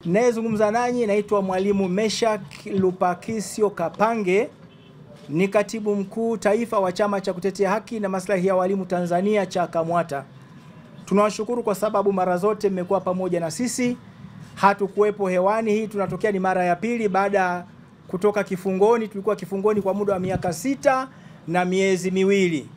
Nayezungumza nanyi naitwa Mwalimu Meshak Lupakisyo Kapange, ni katibu mkuu taifa wa chama cha kutetea haki na maslahi ya walimu Tanzania cha KAMWATA. Tunawashukuru kwa sababu mara zote mmekuwa pamoja na sisi. Hatukuwepo hewani, hii tunatokea ni mara ya pili baada kutoka kifungoni. Tulikuwa kifungoni kwa muda wa miaka 6 na miezi miwili.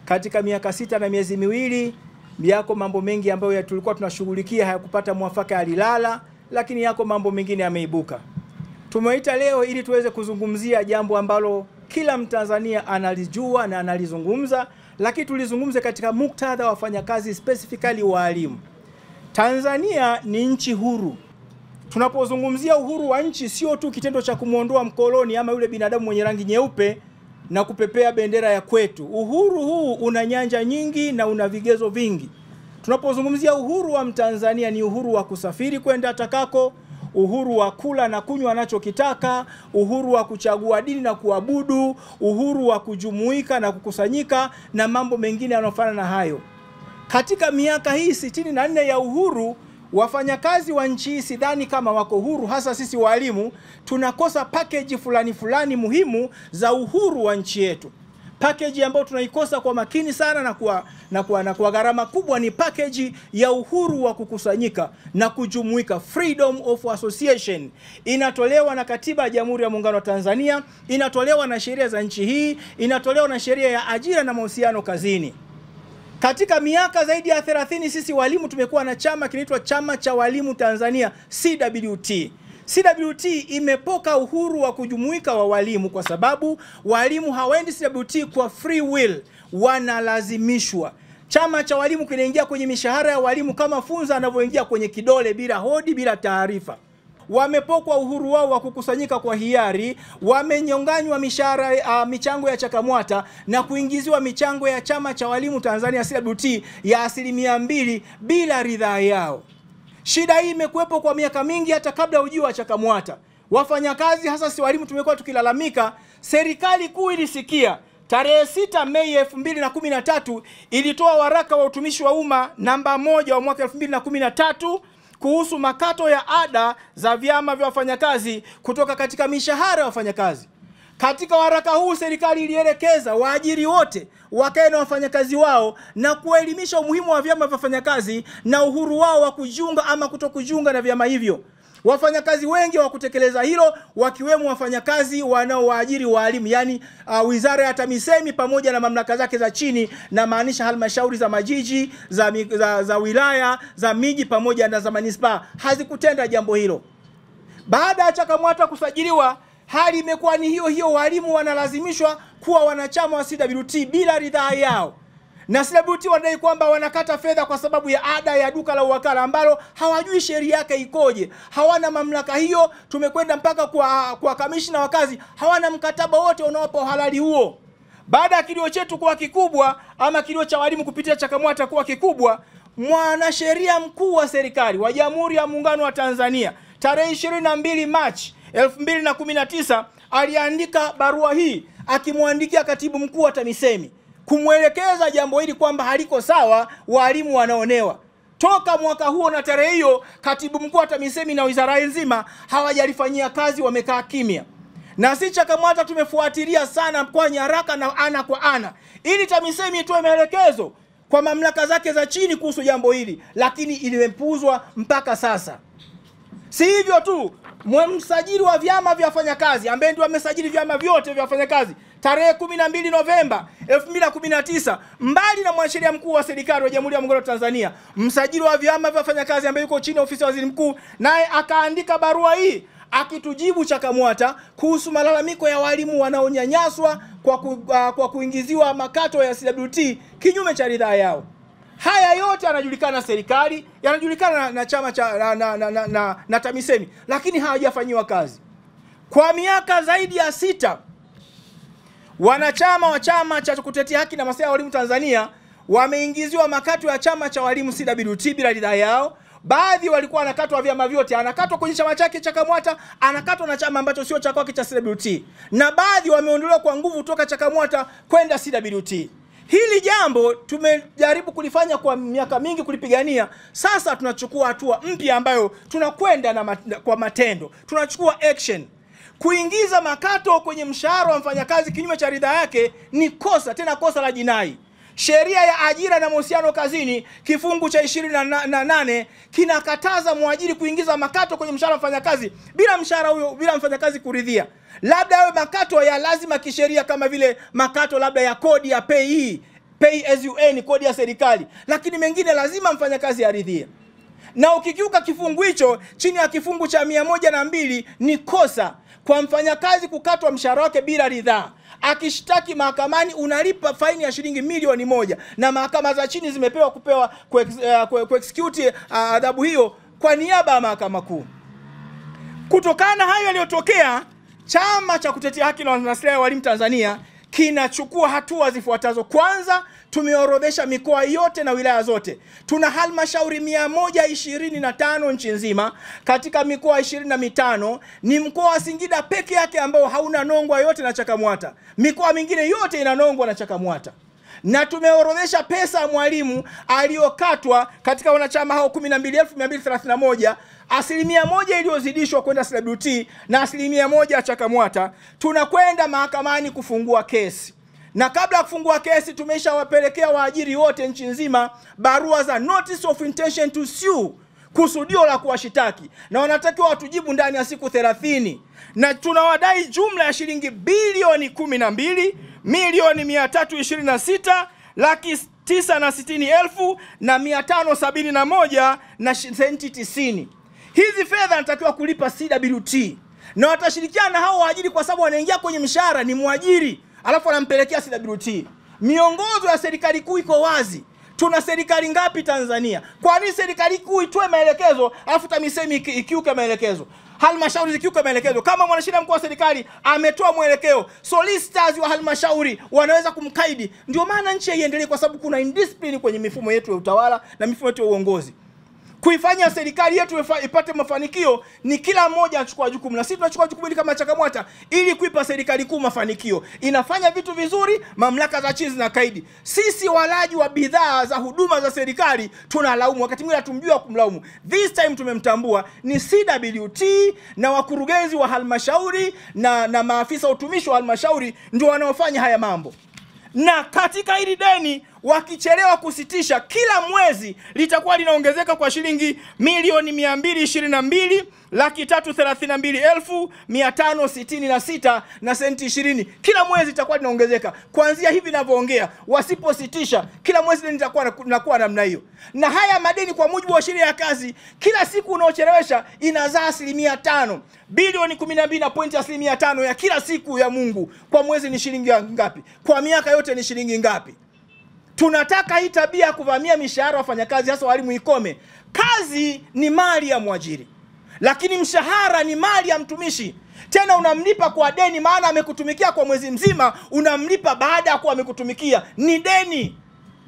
Katika miaka 6 na miezi miwili yako mambo mengi ambayo tulikuwa tunashughulikia hayakupata mwafaka, alilala, lakini yako mambo mengine yameibuka. Tumeita leo ili tuweze kuzungumzia jambo ambalo kila Mtanzania analijua na analizungumza, lakini tulizungumze katika muktadha wa wafanyakazi, specifically walimu. Tanzania ni nchi huru. Tunapozungumzia uhuru wa nchi, sio tu kitendo cha kumuondoa mkoloni ama yule binadamu mwenye rangi nyeupe na kupepea bendera ya kwetu. Uhuru huu una nyanja nyingi na una vigezo vingi. Tunapozungumzia uhuru wa Mtanzania ni uhuru wa kusafiri kwenda atakako, uhuru wa kula na kunywa anachokitaka, uhuru wa kuchagua dini na kuabudu, uhuru wa kujumuika na kukusanyika na mambo mengine yanayofanana na hayo. Katika miaka hii 64 ya uhuru, wafanyakazi wa nchi hii sidhani kama wako huru, hasa sisi walimu tunakosa package fulani muhimu za uhuru wa nchi yetu. Package ambayo tunaikosa kwa makini sana na kwa gharama kubwa ni package ya uhuru wa kukusanyika na kujumuika, freedom of association. Inatolewa na Katiba ya Jamhuri ya Muungano wa Tanzania, inatolewa na sheria za nchi hii, inatolewa na sheria ya ajira na mahusiano kazini. Katika miaka zaidi ya 30 sisi walimu tumekuwa na chama kinaitwa Chama cha Walimu Tanzania, CWT. CWT imepoka uhuru wa kujumuika wa walimu kwa sababu walimu hawaendi CWT kwa free will, wanalazimishwa. Chama cha walimu kinaingia kwenye mishahara ya walimu kama funza anavyoingia kwenye kidole, bila hodi, bila taarifa. Wamepokwa uhuru wao wa kukusanyika kwa hiari, wamenyonganywa mishahara, michango ya CHAKAMWATA na kuingiziwa michango ya Chama cha Walimu Tanzania CWT ya 2% bila ridhaa yao. Shida hii imekuwepo kwa miaka mingi hata kabla ujio wa CHAKAMWATA. Wafanyakazi hasa si walimu tumekuwa tukilalamika. Serikali kuu ilisikia. Tarehe 6 Mei 2013 ilitoa waraka wa utumishi wa umma namba 1 wa mwaka 2013 kuhusu makato ya ada za vyama vya wafanyakazi kutoka katika mishahara ya wafanyakazi. Katika waraka huu serikali ilielekeza waajiri wote wakae na wafanyakazi wao na kuelimisha umuhimu wa vyama vya wafanyakazi na uhuru wao wa kujiunga ama kutokujiunga na vyama hivyo. Wafanyakazi wengi hawakutekeleza hilo, wakiwemo wafanyakazi wanaowaajiri walimu, yani Wizara ya TAMISEMI pamoja na mamlaka zake za chini, na maanisha halmashauri za majiji, za wilaya, za miji pamoja na za manispaa, hazikutenda jambo hilo. Baada ya CHAKAMWATA kusajiliwa, hali imekuwa ni hiyo, walimu wanalazimishwa kuwa wanachama wa CWT bila ridhaa yao. Na CWT wanadai kwamba wanakata fedha kwa sababu ya ada ya duka la uwakala ambalo hawajui sheria yake ikoje. Hawana mamlaka hiyo, tumekwenda mpaka kwa kamishna wa kazi, hawana mkataba wote unaopa uhalali huo. Baada ya kilio chetu kuwa kikubwa, ama kilio cha walimu kupitia CHAKAMWATA kuwa kikubwa, mwanasheria mkuu wa serikali wa Jamhuri ya Muungano wa Tanzania tarehe 22 Machi 2019 aliandika barua hii akimwandikia katibu mkuu wa TAMISEMI kumwelekeza jambo hili kwamba haliko sawa, walimu wanaonewa. Toka mwaka huo na tarehe hiyo, katibu mkuu wa TAMISEMI na wizara nzima hawajalifanyia kazi, wamekaa kimya. Na si CHAKAMWATA tumefuatilia sana kwa nyaraka na ana kwa ana ili TAMISEMI itoe maelekezo kwa mamlaka zake za chini kuhusu jambo hili, lakini ilimepuuzwa mpaka sasa. Si hivyo tu, msajili wa vyama vya wafanyakazi ambaye ndio amesajili vyama vyote vya wafanyakazi tarehe 12 Novemba 2019, mbali na mwanasheria mkuu wa serikali wa Jamhuri ya Muungano wa Tanzania, msajili wa vyama vya wafanyakazi ambaye yuko chini ya ofisi ya waziri mkuu, naye akaandika barua hii akitujibu CHAKAMWATA kuhusu malalamiko ya walimu wanaonyanyaswa kwa kuingiziwa makato ya CWT kinyume cha ridhaa yao. Haya yote yanajulikana serikali, yanajulikana na chama cha na TAMISEMI, lakini hawajafanyiwa kazi. Kwa miaka zaidi ya 6 wanachama wa chama cha kutetea haki na maslahi ya walimu Tanzania wameingiziwa makato ya chama cha walimu CWT bila ridhaa yao. Baadhi walikuwa wanakatwa vyama vyote, anakatwa kwenye chama chake CHAKAMWATA, anakatwa na chama ambacho sio cha kwake cha CWT, na baadhi wameondolewa kwa nguvu kutoka CHAKAMWATA kwenda CWT. Hili jambo tumejaribu kulifanya kwa miaka mingi, kulipigania. Sasa tunachukua hatua mpya ambayo tunakwenda kwa matendo. Tunachukua action. Kuingiza makato kwenye mshahara wa mfanyakazi kinyume cha ridhaa yake ni kosa, tena kosa la jinai. Sheria ya ajira na mahusiano kazini kifungu cha 28 kinakataza mwajiri kuingiza makato kwenye mshahara wa mfanyakazi bila mfanyakazi kuridhia. Labda yawe makato ya lazima kisheria kama vile makato labda ya kodi ya pay as you earn, kodi ya serikali, lakini mengine lazima mfanyakazi aridhie. Na ukikiuka kifungu hicho chini ya kifungu cha 102 ni kosa kwa mfanyakazi kukatwa mshahara wake bila ridhaa. Akishtaki mahakamani unalipa faini ya shilingi milioni 1, na mahakama za chini zimepewa kuexecute adhabu hiyo kwa niaba ya mahakama kuu. Kutokana na hayo yaliyotokea, Chama cha Kutetea Haki na Maslahi ya Walimu Tanzania kinachukua hatua zifuatazo. Kwanza, tumeorodhesha mikoa yote na wilaya zote. Tuna halmashauri 125 nchi nzima. Katika mikoa 25 ni mkoa wa Singida peke yake ambao hauna nongwa yote na CHAKAMWATA. Mikoa mingine yote ina nongwa na CHAKAMWATA. Na tumeorodhesha pesa ya mwalimu aliyokatwa katika wanachama hao 12,231, 1% iliyozidishwa kwenda CWT na 1% ya CHAKAMWATA. Tunakwenda mahakamani kufungua kesi. Na kabla ya kufungua kesi tumeshawapelekea waajiri wote nchi nzima barua za notice of intention to sue, kusudio la kuwashitaki, na wanatakiwa watujibu ndani ya siku 30. Na tunawadai jumla ya shilingi bilioni 12,326,960,571 na senti 90. Hizi fedha natakiwa kulipa CWT, na watashirikiana na hao waajiri kwa sababu wanaingia kwenye mshahara ni mwajiri alafu anampelekea CWT. Miongozo ya serikali kuu iko wazi. Tuna serikali ngapi Tanzania? Kwa nini serikali kuu itoe maelekezo alafu TAMISEMI ikiuka maelekezo? Halmashauri zikiuka maelekezo. Kama mwanasheria mkuu wa serikali ametoa mwelekeo, solicitors wa halmashauri wanaweza kumkaidi. Ndio maana nchi haiendelee, kwa sababu kuna indiscipline kwenye mifumo yetu ya utawala na mifumo yetu ya uongozi. Kuifanya serikali yetu ipate mafanikio ni kila mmoja achukua jukumu, na sisi tunachukua jukumu kama CHAKAMWATA ili kuipa serikali kuu mafanikio. Inafanya vitu vizuri, mamlaka za chini zinakaidi. Sisi walaji wa bidhaa za huduma za serikali tunalaumu, wakati mwingine hatumjua kumlaumu. This time tumemtambua, ni CWT na wakurugenzi wa halmashauri na maafisa utumishi wa halmashauri ndio wanaofanya haya mambo. Na katika hili deni wakichelewa kusitisha, kila mwezi litakuwa linaongezeka kwa shilingi milioni 222,332,566 na senti 20. Kila mwezi itakuwa linaongezeka. Kuanzia hivi ninavyoongea, wasipositisha kila mwezi litakuwa namna hiyo. Na haya madeni kwa mujibu wa sheria ya kazi, kila siku unaochelewesha inazaa 5%. Bilioni 12.5 ya kila siku ya Mungu kwa mwezi ni shilingi ngapi? Kwa miaka yote ni shilingi ngapi? Tunataka hii tabia ya kuvamia mishahara wafanyakazi hasa walimu ikome. Kazi ni mali ya mwajiri, lakini mshahara ni mali ya mtumishi. Tena unamlipa kwa deni, maana amekutumikia kwa mwezi mzima, unamlipa baada ya kuwa amekutumikia. Ni deni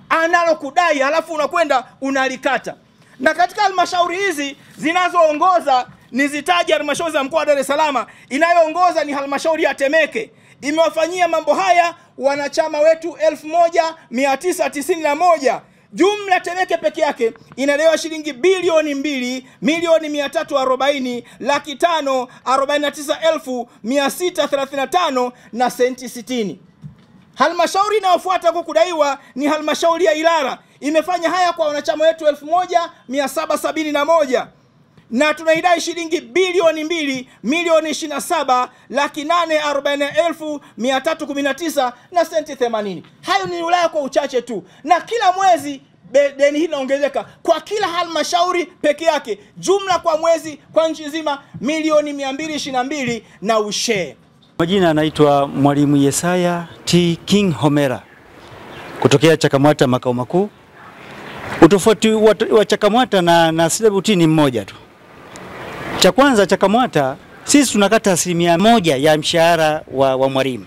analokudai, halafu unakwenda unalikata. Na katika halmashauri hizi zinazoongoza, nizitaje halmashauri za mkoa wa Dar es Salaam, inayoongoza ni halmashauri ya Temeke. Imewafanyia mambo haya wanachama wetu 1991. Jumla Temeke peke yake inadaiwa shilingi bilioni 2,340,549,635 na senti 60. Halmashauri inayofuata kwa kudaiwa ni halmashauri ya Ilala. Imefanya haya kwa wanachama wetu 1,771. Na tunaidai shilingi bilioni 2,027,840,319 na senti 80. Hayo ni wilaya kwa uchache tu. Na kila mwezi deni hili linaongezeka kwa kila halmashauri peke yake. Jumla kwa mwezi kwa nchi nzima milioni 222 na ushe. Majina anaitwa Mwalimu Yesaya T. King Homera kutokea CHAKAMWATA makao makuu. Utofauti wa CHAKAMWATA na CWT ni mmoja tu. Cha kwanza, CHAKAMWATA sisi tunakata 1% ya mshahara wa mwalimu,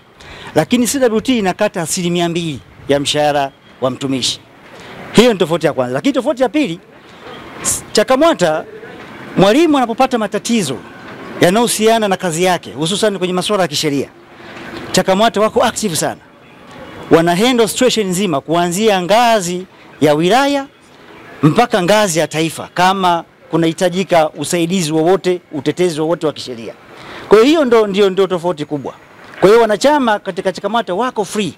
lakini CWT inakata 2% ya mshahara wa mtumishi. Hiyo ni tofauti ya kwanza. Lakini tofauti ya pili, CHAKAMWATA mwalimu anapopata matatizo yanayohusiana na kazi yake, hususan kwenye masuala ya kisheria, CHAKAMWATA wako active sana. wana handle situation nzima kuanzia ngazi ya wilaya mpaka ngazi ya taifa, kama kunahitajika usaidizi wowote, utetezi wowote wa kisheria. Kwa hiyo ndio tofauti kubwa. Kwa hiyo wanachama katika CHAKAMWATA wako free,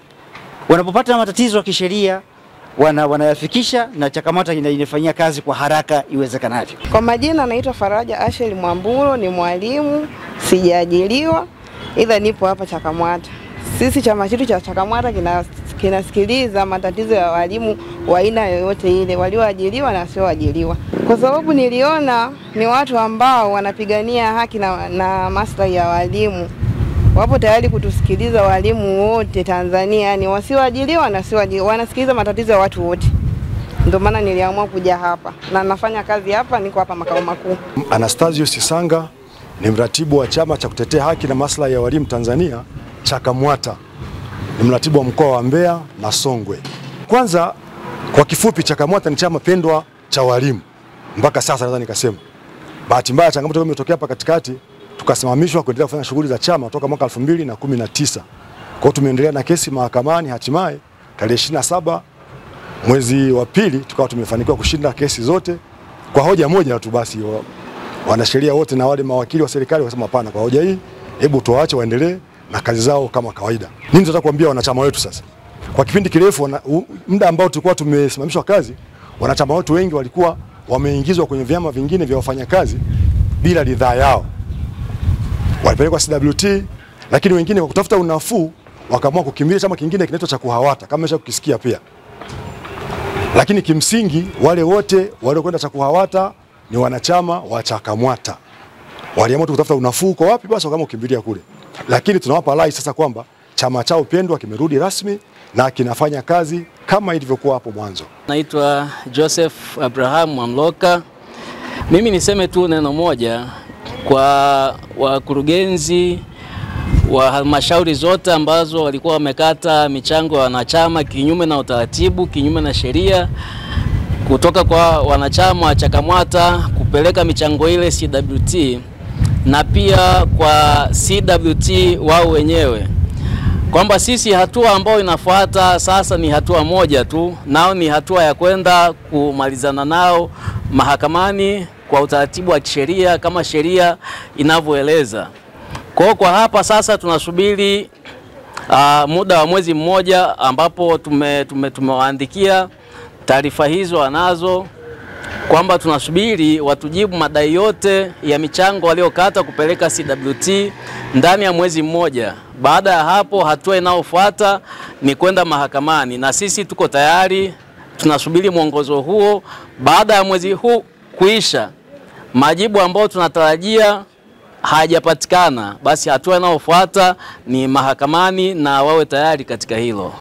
wanapopata matatizo ya kisheria wanayafikisha, na CHAKAMWATA inafanyia kazi kwa haraka iwezekanavyo. Kwa majina naitwa Faraja Asheli Mwamburo, ni mwalimu, sijaajiriwa, ila nipo hapa CHAKAMWATA. Sisi chama chetu cha CHAKAMWATA kinasikiliza matatizo ya walimu wa aina yoyote ile, walioajiriwa na wasioajiriwa. Kwa sababu niliona ni watu ambao wanapigania haki na maslahi ya walimu. Wapo tayari kutusikiliza walimu wote Tanzania, yani wasioajiriwa na wasioajiriwa, wanasikiliza matatizo ya watu wote. Ndio maana niliamua kuja hapa na nafanya kazi hapa, niko hapa makao makuu. Anastasius Sisanga ni mratibu wa chama cha kutetea haki na maslahi ya walimu Tanzania CHAKAMWATA. Ni mratibu wa mkoa wa Mbeya na Songwe. Kwanza kwa kifupi, CHAKAMWATA ni chama pendwa cha walimu mpaka sasa, naweza nikasema. Bahati mbaya changamoto imetokea hapa katikati, tukasimamishwa kuendelea kufanya shughuli za chama kutoka mwaka 2019. Kwa hiyo tumeendelea na kesi mahakamani, hatimaye tarehe 27 mwezi wa pili tukawa tumefanikiwa kushinda kesi zote kwa hoja moja tu. Basi wanasheria wote na wale mawakili wa serikali wakasema hapana, kwa hoja hii hebu tuwaache waendelee na kazi zao kama kawaida. Nini tunataka kuambia wanachama wetu sasa? Kwa kipindi kirefu, muda ambao tulikuwa tumesimamishwa kazi, wanachama wetu wengi walikuwa wameingizwa kwenye vyama vingine vya wafanyakazi bila ridhaa yao. Walipelekwa CWT, lakini wengine kwa kutafuta unafuu wakaamua kukimbilia chama kingine kinaitwa cha KUHAWATA, kama umesha kukisikia pia. Lakini kimsingi wale wote waliokwenda cha KUHAWATA ni wanachama wa CHAKAMWATA. Waliamua kutafuta unafuu kwa wapi, basi wakaamua kukimbilia kule. Lakini tunawapa rai sasa kwamba chama chao pendwa kimerudi rasmi na kinafanya kazi kama ilivyokuwa hapo mwanzo. Naitwa Joseph Abraham Mwamloka. Mimi niseme tu neno moja kwa wakurugenzi wa halmashauri zote ambazo walikuwa wamekata michango ya wanachama kinyume na utaratibu, kinyume na sheria, kutoka kwa wanachama wa CHAKAMWATA kupeleka michango ile CWT, na pia kwa CWT wao wenyewe, kwamba sisi hatua ambayo inafuata sasa ni hatua moja tu, nao ni hatua ya kwenda kumalizana nao mahakamani kwa utaratibu wa kisheria kama sheria inavyoeleza. Kwa hapa sasa tunasubiri muda wa mwezi mmoja ambapo tumewaandikia taarifa hizo wanazo, kwamba tunasubiri watujibu madai yote ya michango waliokata kupeleka CWT ndani ya mwezi mmoja. Baada ya hapo hatua inayofuata ni kwenda mahakamani, na sisi tuko tayari, tunasubiri mwongozo huo. Baada ya mwezi huu kuisha, majibu ambayo tunatarajia hayajapatikana, basi hatua inayofuata ni mahakamani, na wawe tayari katika hilo.